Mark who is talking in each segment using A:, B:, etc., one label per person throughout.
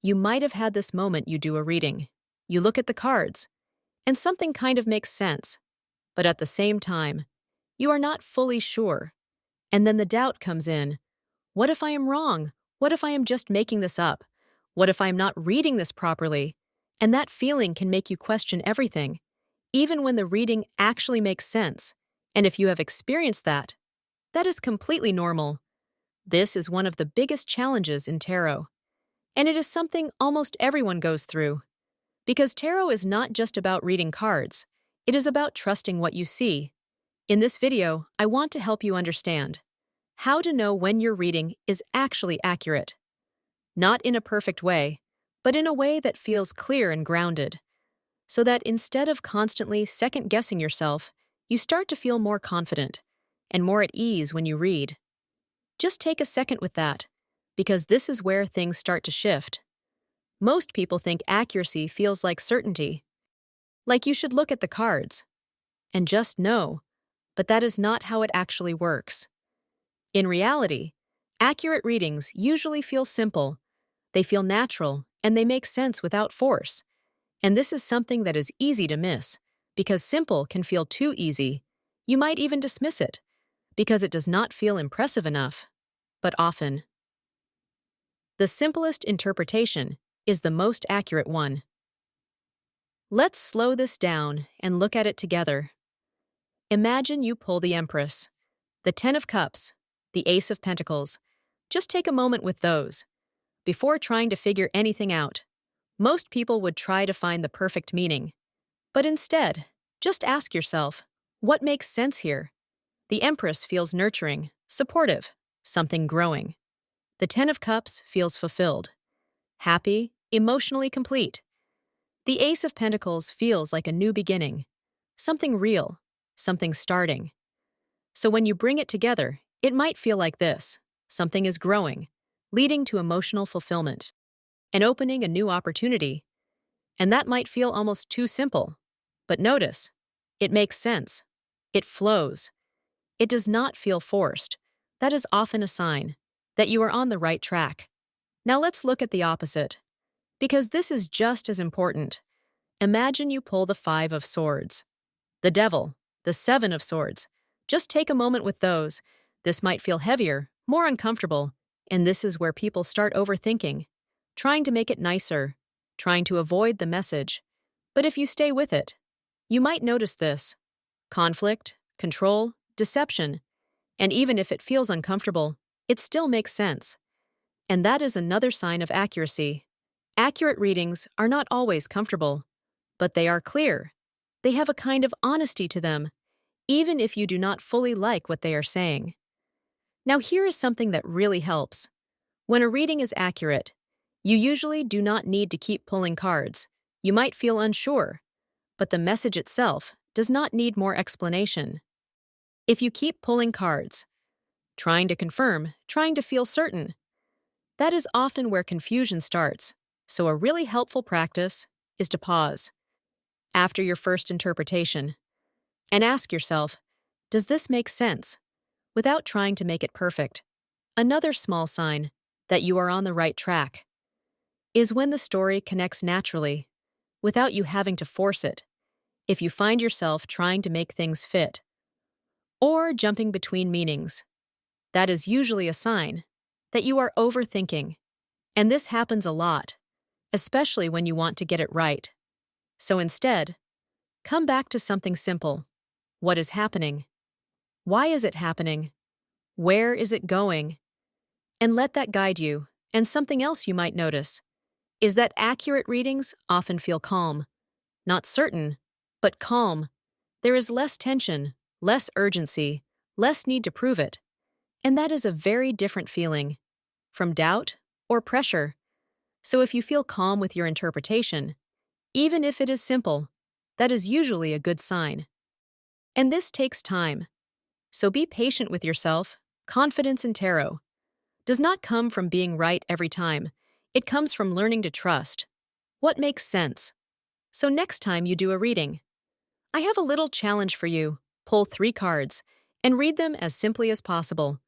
A: You might have had this moment you do a reading. You look at the cards, and something kind of makes sense, but at the same time, you are not fully sure. And then the doubt comes in. What if I am wrong? What if I am just making this up? What if I am not reading this properly? And that feeling can make you question everything, even when the reading actually makes sense. And if you have experienced that, that is completely normal. This is one of the biggest challenges in tarot. And it is something almost everyone goes through. Because tarot is not just about reading cards, it is about trusting what you see. In this video, I want to help you understand how to know when your reading is actually accurate. Not in a perfect way, but in a way that feels clear and grounded. So that instead of constantly second-guessing yourself, you start to feel more confident and more at ease when you read. Just take a second with that, because this is where things start to shift. Most people think accuracy feels like certainty, like you should look at the cards and just know, but that is not how it actually works. In reality, accurate readings usually feel simple, they feel natural, and they make sense without force. And this is something that is easy to miss, because simple can feel too easy. You might even dismiss it, because it does not feel impressive enough. But often, the simplest interpretation is the most accurate one. Let's slow this down and look at it together. Imagine you pull the Empress, the Ten of Cups, the Ace of Pentacles. Just take a moment with those. Before trying to figure anything out, most people would try to find the perfect meaning. But instead, just ask yourself, what makes sense here? The Empress feels nurturing, supportive, something growing. The Ten of Cups feels fulfilled, happy, emotionally complete. The Ace of Pentacles feels like a new beginning, something real, something starting. So when you bring it together, it might feel like this. Something is growing, leading to emotional fulfillment, and opening a new opportunity. And that might feel almost too simple. But notice, it makes sense. It flows. It does not feel forced. That is often a sign that you are on the right track. Now let's look at the opposite, because this is just as important. Imagine you pull the Five of Swords, the Devil, the Seven of Swords. Just take a moment with those. This might feel heavier, more uncomfortable, and this is where people start overthinking, trying to make it nicer, trying to avoid the message. But if you stay with it, you might notice this: conflict, control, deception. And even if it feels uncomfortable, it still makes sense. And that is another sign of accuracy. Accurate readings are not always comfortable, but they are clear. They have a kind of honesty to them, even if you do not fully like what they are saying. Now here is something that really helps. When a reading is accurate, you usually do not need to keep pulling cards. You might feel unsure, but the message itself does not need more explanation. If you keep pulling cards, trying to confirm, trying to feel certain, that is often where confusion starts. So a really helpful practice is to pause after your first interpretation and ask yourself, does this make sense? Without trying to make it perfect. Another small sign that you are on the right track is when the story connects naturally, without you having to force it. If you find yourself trying to make things fit, or jumping between meanings, that is usually a sign that you are overthinking. And this happens a lot, especially when you want to get it right. So instead, come back to something simple. What is happening? Why is it happening? Where is it going? And let that guide you. And something else you might notice is that accurate readings often feel calm. Not certain, but calm. There is less tension, less urgency, less need to prove it. And that is a very different feeling from doubt or pressure. So if you feel calm with your interpretation, even if it is simple, that is usually a good sign. And this takes time. So be patient with yourself. Confidence in tarot does not come from being right every time. It comes from learning to trust what makes sense. So next time you do a reading, I have a little challenge for you. Pull 3 cards and read them as simply as possible.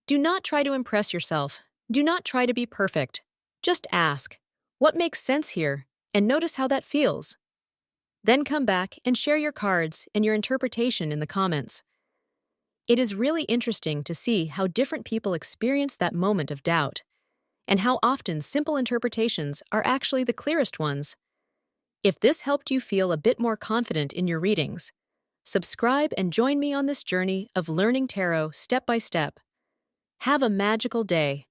A: Do not try to impress yourself. Do not try to be perfect. Just ask, What makes sense here? And notice how that feels. Then come back and share your cards and your interpretation in the comments. It is really interesting to see how different people experience that moment of doubt, and how often simple interpretations are actually the clearest ones. If this helped you feel a bit more confident in your readings, subscribe and join me on this journey of learning tarot step by step. Have a magical day.